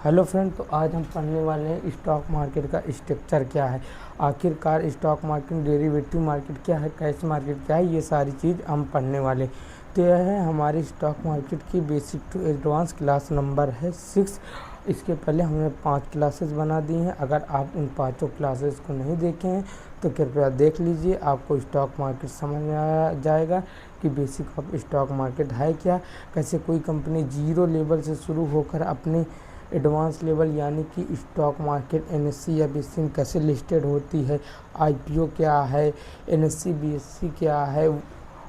Hello friend, तो आज हम पढ़ने वाले हैं स्टॉक मार्केट का स्ट्रक्चर क्या है, आखिरकार स्टॉक मार्केट, डेरिवेटिव मार्केट क्या है, कैश मार्केट क्या है, ये सारी चीज़ हम पढ़ने वाले। तो यह है हमारी स्टॉक मार्केट की basic to advance class number है 6। इसके पहले हमने 5 क्लासेस बना दी हैं। अगर आप उन पाँचों क्लासेस को नहीं देखे हैं तो कृपया देख लीजिए, आपको स्टॉक मार्केट समझ में आ जाएगा कि बेसिक ऑफ स्टॉक मार्केट है क्या, कैसे कोई कंपनी जीरो लेवल से शुरू होकर अपने एडवांस लेवल यानी कि स्टॉक मार्केट एनएससी या बीएससी में कैसे लिस्टेड होती है, आईपीओ क्या है, एनएससी बीएससी क्या है,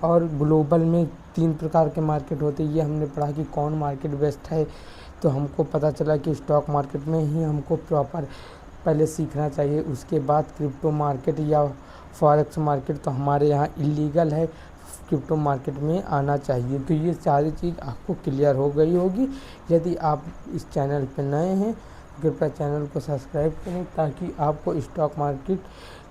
और ग्लोबल में 3 प्रकार के मार्केट होते हैं। ये हमने पढ़ा कि कौन मार्केट बेस्ट है। तो हमको पता चला कि स्टॉक मार्केट में ही हमको प्रॉपर पहले सीखना चाहिए। उसके बाद क्रिप्टो मार्केट या फॉरेक्स मार्केट तो हमारे यहाँ इलीगल है, क्रिप्टो मार्केट में आना चाहिए। तो ये सारी चीज़ आपको क्लियर हो गई होगी। यदि आप इस चैनल पर नए हैं कृपया चैनल को सब्सक्राइब करें ताकि आपको स्टॉक मार्केट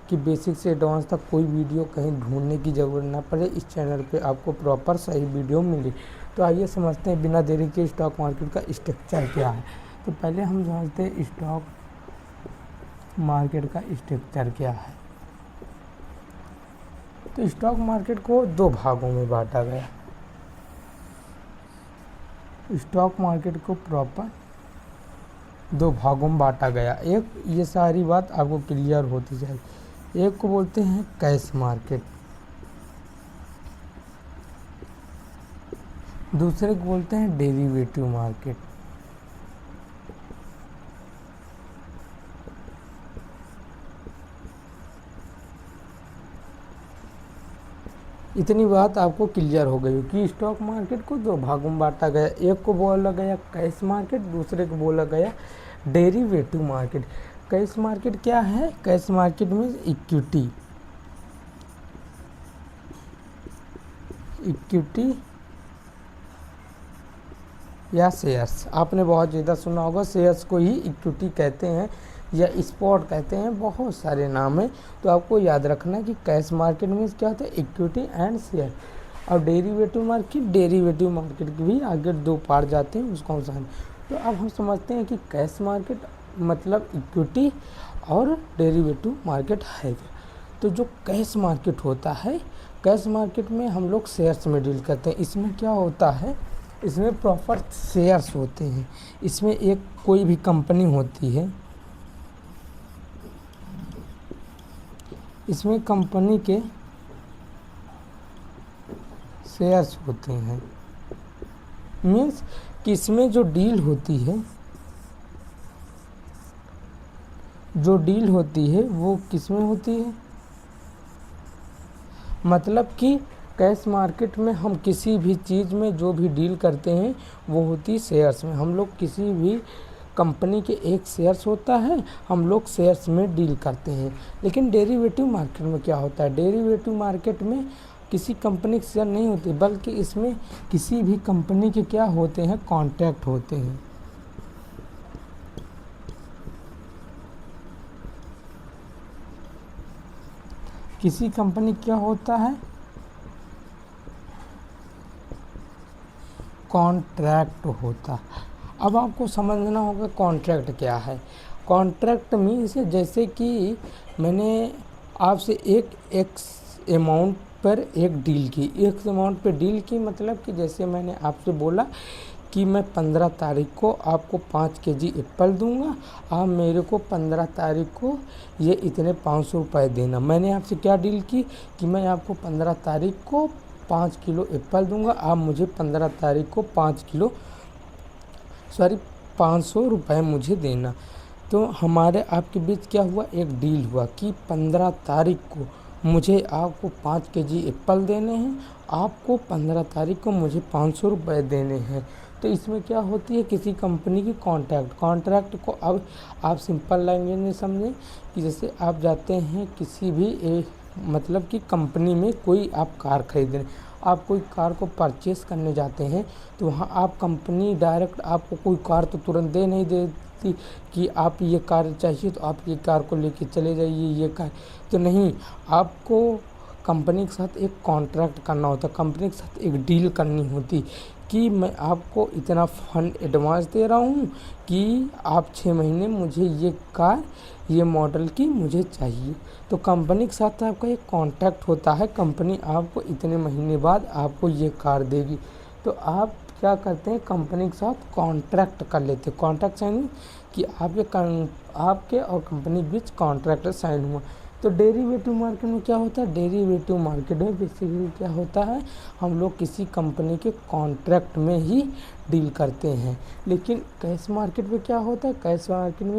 की बेसिक से एडवांस तक कोई वीडियो कहीं ढूंढने की ज़रूरत ना पड़े। इस चैनल पे आपको प्रॉपर सही वीडियो मिले। तो आइए समझते हैं बिना देरी के स्टॉक मार्केट का स्ट्रक्चर क्या है। तो पहले हम समझते हैं स्टॉक मार्केट का स्ट्रक्चर क्या है। तो स्टॉक मार्केट को 2 भागों में बांटा गया। स्टॉक मार्केट को प्रॉपर 2 भागों में बांटा गया। एक, ये सारी बात आपको क्लियर होती जाएगी। एक को बोलते हैं कैश मार्केट, दूसरे को बोलते हैं डेरिवेटिव मार्केट। इतनी बात आपको क्लियर हो गई कि स्टॉक मार्केट को 2 भागों में बांटा गया। एक को बोला गया कैश मार्केट, दूसरे को बोला गया डेरिवेटिव मार्केट। कैश मार्केट क्या है? कैश मार्केट में इक्विटी या शेयर्स, आपने बहुत ज़्यादा सुना होगा। शेयर्स को ही इक्विटी कहते हैं या स्पॉट कहते हैं, बहुत सारे नाम हैं। तो आपको याद रखना कि कैश मार्केट में क्या होता है, इक्विटी एंड शेयर। और डेरिवेटिव मार्केट के भी आगे 2 पार्ट जाते हैं, उसको हम समझ। तो अब हम समझते हैं कि कैश मार्केट मतलब इक्विटी और डेरिवेटिव मार्केट है। तो जो कैश मार्केट होता है, कैश मार्केट में हम लोग शेयर्स में डील करते हैं। इसमें क्या होता है, इसमें प्रॉपर शेयर्स होते हैं। इसमें एक कोई भी कंपनी होती है, इसमें कंपनी के शेयर्स होते हैं। मीन्स कि इसमें जो डील होती है वो किस में होती है, मतलब कि कैश मार्केट में हम किसी भी चीज़ में जो भी डील करते हैं वो होती है शेयर्स में। हम लोग किसी भी कंपनी के एक शेयर्स होता है, हम लोग शेयर्स में डील करते हैं। लेकिन डेरिवेटिव मार्केट में क्या होता है, डेरिवेटिव मार्केट में किसी कंपनी के शेयर नहीं होते, बल्कि इसमें किसी भी कंपनी के क्या होते हैं, कॉन्ट्रैक्ट होते हैं। किसी कंपनी क्या होता है, कॉन्ट्रैक्ट होता है। अब आपको समझना होगा कॉन्ट्रैक्ट क्या है। कॉन्ट्रैक्ट मीन्स जैसे कि मैंने आपसे एक एक्स अमाउंट पर एक डील की, एक्स अमाउंट पर डील की, मतलब कि जैसे मैंने आपसे बोला कि मैं 15 तारीख को आपको 5 केजी एप्पल दूंगा, आप मेरे को 15 तारीख को ये इतने 500 रुपये देना। मैंने आपसे क्या डील की कि मैं आपको 15 तारीख को 5 किलो एप्पल दूंगा, आप मुझे 15 तारीख को 500 रुपये मुझे देना। तो हमारे आपके बीच क्या हुआ, एक डील हुआ कि 15 तारीख को मुझे आपको 5 केजी एप्पल देने हैं, आपको 15 तारीख को मुझे 500 रुपये देने हैं। तो इसमें क्या होती है, किसी कंपनी की कॉन्ट्रैक्ट को अब आप सिंपल लैंग्वेज में समझें कि जैसे आप जाते हैं किसी भी मतलब कि कंपनी में कोई आप कार खरीदने, आप कोई कार को परचेस करने जाते हैं, तो वहाँ आप कंपनी डायरेक्ट आपको कोई कार तो तुरंत दे नहीं देती कि आप ये कार चाहिए तो आप ये कार को लेके चले जाइए, ये कार तो नहीं। आपको कंपनी के साथ एक कॉन्ट्रैक्ट करना होता है, कंपनी के साथ एक डील करनी होती कि मैं आपको इतना फंड एडवांस दे रहा हूँ कि आप 6 महीने मुझे ये कार ये मॉडल की मुझे चाहिए। तो कंपनी के साथ आपका एक कॉन्ट्रैक्ट होता है, कंपनी आपको इतने महीने बाद आपको ये कार देगी। तो आप क्या करते हैं, कंपनी के साथ कॉन्ट्रैक्ट कर लेते हैं। कॉन्ट्रैक्ट साइन कि आपके और कंपनी के बीच कॉन्ट्रैक्ट साइन हुआ। तो डेरिवेटिव मार्केट में क्या होता है, डेरिवेटिव मार्केट में बेसिकली क्या होता है, हम लोग किसी कंपनी के कॉन्ट्रैक्ट में ही डील करते हैं। लेकिन कैश मार्केट में क्या होता है, कैश मार्केट में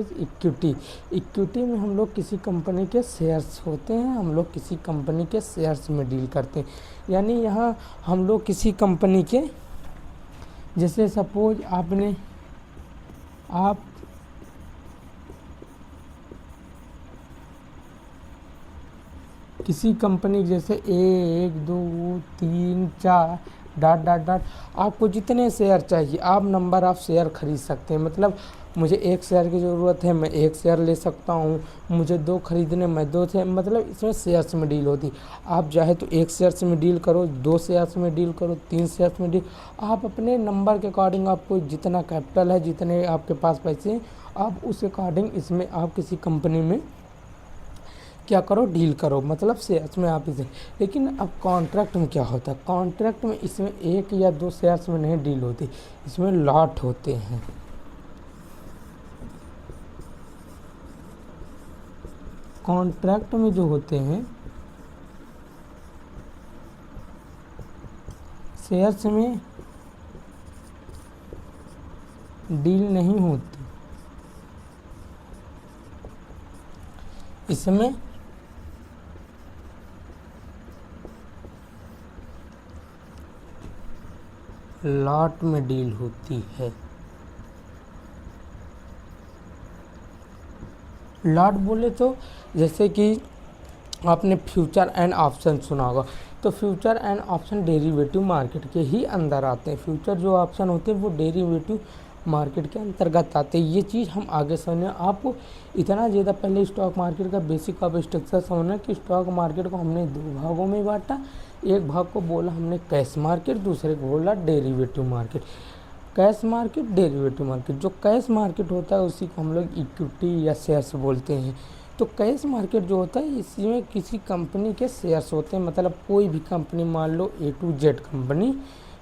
इक्विटी में हम लोग किसी कंपनी के शेयर्स होते हैं, हम लोग किसी कंपनी के शेयर्स में डील करते हैं। यानी यहाँ हम लोग किसी कंपनी के, जैसे सपोज आप किसी कंपनी जैसे 1 2 3 4 डॉट डॉट डॉट आपको जितने शेयर चाहिए आप नंबर ऑफ़ शेयर खरीद सकते हैं। मतलब मुझे 1 शेयर की ज़रूरत है, मैं 1 शेयर ले सकता हूँ, मुझे 2 खरीदने मैं 2 शेयर, मतलब इसमें शेयर्स में डील होती। आप चाहे तो 1 शेयर्स में डील करो, 2 शेयर्स में डील करो, 3 शेयर्स में डील, आप अपने नंबर के अकॉर्डिंग आपको जितना कैपिटल है, जितने आपके पास पैसे हैं, आप उस अकॉर्डिंग इसमें आप किसी कंपनी में क्या करो, डील करो, मतलब शेयर्स में आप इसे। लेकिन अब कॉन्ट्रैक्ट में क्या होता है, कॉन्ट्रैक्ट में इसमें 1 या 2 शेयर्स में नहीं डील होती, इसमें लॉट होते हैं। कॉन्ट्रैक्ट में जो होते हैं शेयर्स में डील नहीं होती, इसमें लॉट में डील होती है। लॉट बोले तो जैसे कि आपने फ्यूचर एंड ऑप्शन सुना होगा, तो future and option derivative market के ही अंदर आते हैं। फ्यूचर जो ऑप्शन होते हैं वो डेरिवेटिव मार्केट के अंतर्गत आते हैं। ये चीज़ हम आगे समझें। आपको इतना ज़्यादा पहले स्टॉक मार्केट का बेसिक ऑफ स्ट्रक्चर समझना कि स्टॉक मार्केट को हमने 2 भागों में बांटा। एक भाग को बोला हमने कैश मार्केट, दूसरे को बोला derivative market. Cash market, derivative market, जो कैश मार्केट होता है उसी को हम लोग इक्विटी या शेयर्स बोलते हैं। तो कैश मार्केट जो होता है इसमें किसी कंपनी के शेयर्स होते हैं, मतलब कोई भी कंपनी, मान लो A to Z कंपनी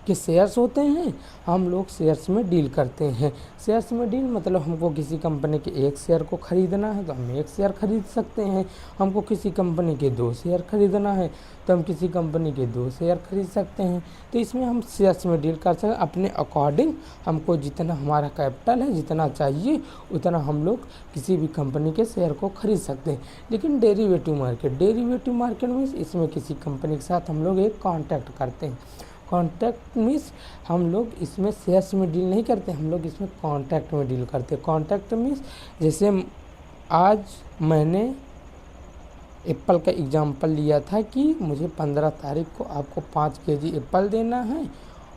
के शेयर्स होते हैं, हम लोग शेयर्स में डील करते हैं। शेयर्स में डील मतलब हमको किसी कंपनी के 1 शेयर को ख़रीदना है तो हम 1 शेयर खरीद सकते हैं, हमको किसी कंपनी के 2 शेयर खरीदना है तो हम किसी कंपनी के 2 शेयर खरीद सकते हैं। तो इसमें हम शेयर्स में डील कर सकते हैं, अपने अकॉर्डिंग हमको जितना हमारा कैपिटल है, जितना चाहिए उतना हम लोग किसी भी कंपनी के शेयर को खरीद सकते हैं। लेकिन डेरिवेटिव मार्केट में इसमें किसी कंपनी के साथ हम लोग एक कॉन्ट्रैक्ट करते हैं। कॉन्ट्रैक्ट मीन्स हम लोग इसमें शेयर्स में डील नहीं करते, हम लोग इसमें कॉन्ट्रैक्ट में डील करते हैं। कॉन्ट्रैक्ट मीन्स जैसे आज मैंने एप्पल का एग्जांपल लिया था कि मुझे 15 तारीख को आपको 5 केजी एप्पल देना है,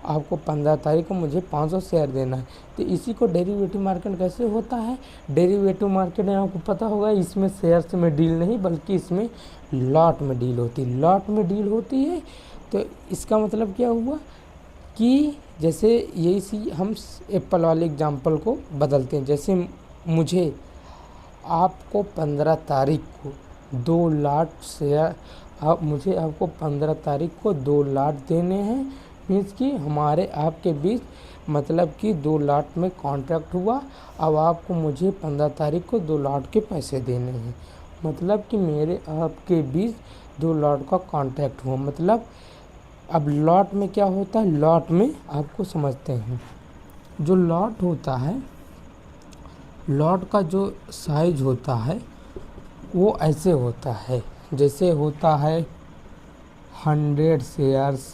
आपको 15 तारीख को मुझे 500 शेयर देना है। तो इसी को डेरिवेटिव मार्केट कैसे होता है, डेरिवेटिव मार्केट में आपको पता होगा इसमें शेयर्स में डील नहीं बल्कि इसमें लॉट में डील होती है। लॉट में डील होती है तो इसका मतलब क्या हुआ कि जैसे यही सी हम एप्पल वाले एग्जांपल को बदलते हैं। जैसे मुझे आपको 15 तारीख को 2 लाख शेयर, मुझे आपको 15 तारीख को 2 लाख देने हैं, मीन्स कि हमारे आपके बीच मतलब कि 2 लाख में कॉन्ट्रैक्ट हुआ। अब आपको मुझे 15 तारीख को 2 लाख के पैसे देने हैं, मतलब कि मेरे आपके बीच 2 लाख का कॉन्ट्रैक्ट हुआ। मतलब अब लॉट में क्या होता है, लॉट में आपको समझते हैं, जो लॉट होता है, लॉट का जो साइज होता है वो ऐसे होता है, जैसे होता है 100 शेयर्स,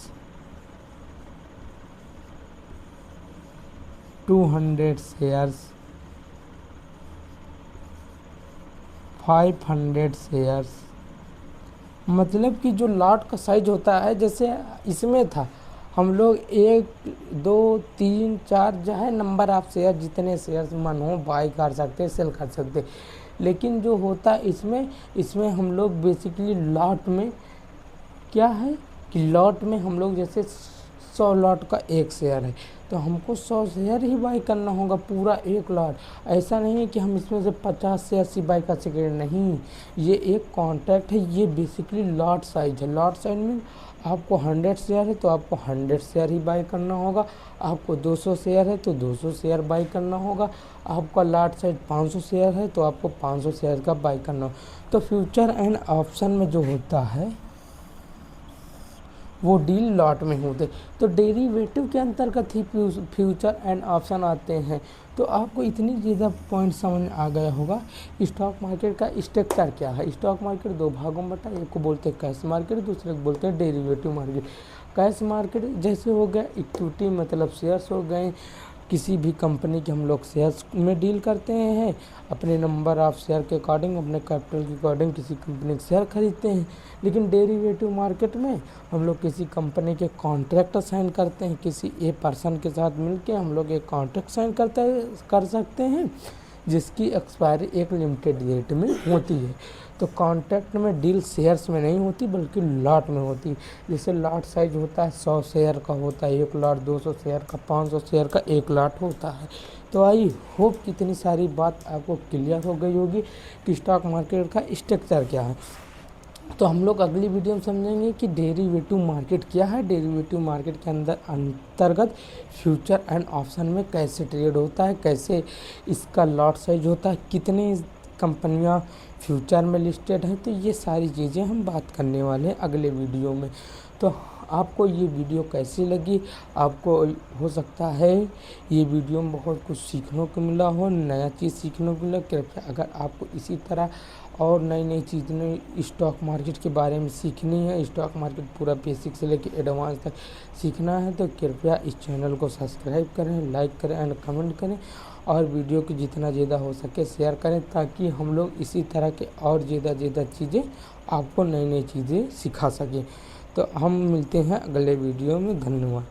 200 शेयर्स, 500 शेयर्स। मतलब कि जो लॉट का साइज होता है, जैसे इसमें था हम लोग 1 2 3 4 जो है नंबर ऑफ शेयर, जितने शेयर्स मन हो बाई कर सकते, सेल कर सकते। लेकिन जो होता है इसमें हम लोग बेसिकली लॉट में क्या है कि लॉट में हम लोग जैसे 100 लॉट का एक शेयर है तो हमको 100 शेयर ही बाई करना होगा, पूरा एक लॉट। ऐसा नहीं है कि हम इसमें से 50 शेयर ही बाई कर सकें, नहीं, ये एक कॉन्ट्रैक्ट है, ये बेसिकली लॉट साइज है। लॉट साइज में आपको 100 शेयर है तो आपको 100 शेयर ही बाई करना होगा, आपको 200 शेयर है तो 200 शेयर बाई करना होगा, आपका लॉट साइज 500 शेयर है तो आपको 500 शेयर का बाई करना होगा। तो फ्यूचर एंड ऑप्शन में जो होता है वो डील लॉट में होते, तो डेरिवेटिव के अंतर्गत ही फ्यूचर एंड ऑप्शन आते हैं। तो आपको इतनी ज़्यादा पॉइंट समझ में आ गया होगा। स्टॉक मार्केट का स्ट्रक्चर क्या है। स्टॉक मार्केट दो भागों में बटा, एक को बोलते हैं कैश मार्केट, दूसरे को बोलते हैं डेरिवेटिव मार्केट। कैश मार्केट जैसे हो गया इक्विटी, मतलब शेयर्स हो गए, किसी भी कंपनी के हम लोग शेयर्स में डील करते हैं, अपने नंबर ऑफ शेयर के अकॉर्डिंग, अपने कैपिटल के अकॉर्डिंग किसी कंपनी के शेयर खरीदते हैं। लेकिन डेरिवेटिव मार्केट में हम लोग किसी कंपनी के कॉन्ट्रैक्ट साइन करते हैं, किसी ए पर्सन के साथ मिलके हम लोग एक कॉन्ट्रैक्ट साइन कर सकते हैं जिसकी एक्सपायरी एक लिमिटेड डेट में होती है। तो कॉन्ट्रैक्ट में डील शेयर्स में नहीं होती बल्कि लॉट में होती है। जैसे लॉट साइज होता है 100 शेयर का होता है एक लॉट, 200 शेयर का, 500 शेयर का एक लॉट होता है। तो आई होप कितनी सारी बात आपको क्लियर हो गई होगी कि स्टॉक मार्केट का स्ट्रक्चर क्या है। तो हम लोग अगली वीडियो में समझेंगे कि डेरिवेटिव मार्केट क्या है, डेरिवेटिव मार्केट के अंतर्गत फ्यूचर एंड ऑप्शन में कैसे ट्रेड होता है, कैसे इसका लॉट साइज होता है, कितने कंपनियां फ्यूचर में लिस्टेड हैं। तो ये सारी चीज़ें हम बात करने वाले हैं अगले वीडियो में। तो आपको ये वीडियो कैसी लगी, आपको हो सकता है ये वीडियो में बहुत कुछ सीखने को मिला हो, नया चीज़ सीखने को मिला। कृपया अगर आपको इसी तरह और नई नई चीज़ें स्टॉक मार्केट के बारे में सीखनी है, स्टॉक मार्केट पूरा बेसिक से लेकर एडवांस तक सीखना है, तो कृपया इस चैनल को सब्सक्राइब करें, लाइक करें एंड कमेंट करें, और वीडियो को जितना ज़्यादा हो सके शेयर करें, ताकि हम लोग इसी तरह के और ज़्यादा चीज़ें आपको नई नई चीज़ें सिखा सकें। तो हम मिलते हैं अगले वीडियो में। धन्यवाद।